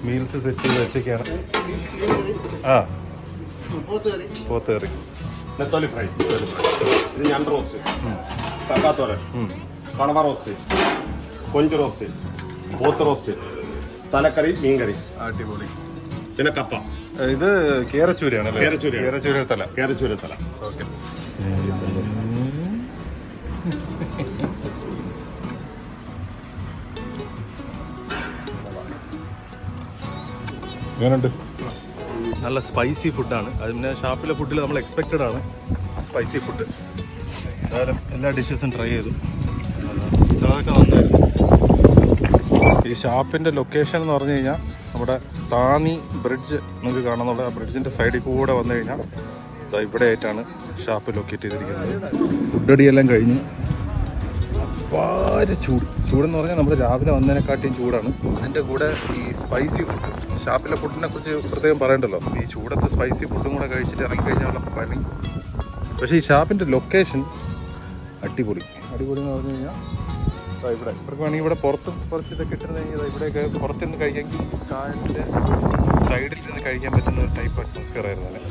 Meals set ചെയ്ത് വെച്ചൊക്കെയാണ്. ആ, പോത്ത് കറി, നെത്തോലി ഫ്രൈ, ഇത് ഞണ്ട് റോസ്റ്റ്, കക്കാത്തോരൻ, കണവ റോസ്റ്റ്, കൊഞ്ച് റോസ്റ്റ്, പോത്ത് റോസ്റ്റ്, തലക്കറി, മീൻകറി. അടിപൊളി. പിന്നെ കപ്പ. ഇത് കേരച്ചൂരയാണ് അല്ലേ? കേരച്ചൂരത്തല. ഓക്കെ. എങ്ങനെയുണ്ട്? നല്ല സ്പൈസി ഫുഡാണ്. അത് പിന്നെ ഷാപ്പിലെ ഫുഡിൽ നമ്മൾ എക്സ്പെക്റ്റഡ് ആണ് സ്പൈസി ഫുഡ്. എന്തായാലും എല്ലാ ഡിഷസും ട്രൈ ചെയ്തു. അതൊക്കെ നന്നായിരുന്നു. ഈ ഷാപ്പിൻ്റെ ലൊക്കേഷൻ എന്ന് പറഞ്ഞു കഴിഞ്ഞാൽ നമ്മുടെ താന്നി ബ്രിഡ്ജ് നമുക്ക് കാണാമെന്നുള്ള ആ ബ്രിഡ്ജിൻ്റെ സൈഡിൽ കൂടെ വന്നു കഴിഞ്ഞാൽ ഇവിടെ ആയിട്ടാണ് ഷാപ്പ് ലൊക്കേറ്റ് ചെയ്തിരിക്കുന്നത്. ഫുഡടിയെല്ലാം കഴിഞ്ഞ് വളരെ ചൂടെന്ന് പറഞ്ഞാൽ നമ്മൾ രാവിലെ വന്നതിനെക്കാട്ടിയും ചൂടാണ്. അതിൻ്റെ കൂടെ ഈ സ്പൈസി ഫുഡ്, ഷാപ്പിലെ ഫുഡിനെ കുറിച്ച് പ്രത്യേകം പറയണ്ടല്ലോ. ഈ ചൂടത്ത് സ്പൈസി ഫുഡും കൂടെ കഴിച്ചിട്ട് ഇറങ്ങിക്കഴിഞ്ഞാൽ പണി. പക്ഷേ ഈ ഷാപ്പിൻ്റെ ലൊക്കേഷൻ അടിപൊളി എന്ന് പറഞ്ഞു കഴിഞ്ഞാൽ ഇവിടെ ഇവർക്ക് വേണമെങ്കിൽ ഇവിടെ പുറത്ത് കുറച്ച് ഇതൊക്കെ ഇട്ടിരുന്നെങ്കിൽ ഇവിടെയൊക്കെ പുറത്തുനിന്ന് കഴിക്കാമെങ്കിൽ കായലിൻ്റെ സൈഡിൽ നിന്ന് കഴിക്കാൻ പറ്റുന്ന ഒരു ടൈപ്പ് അറ്റ്മോസ്ഫിയർ ആയിരുന്നു അല്ലേ.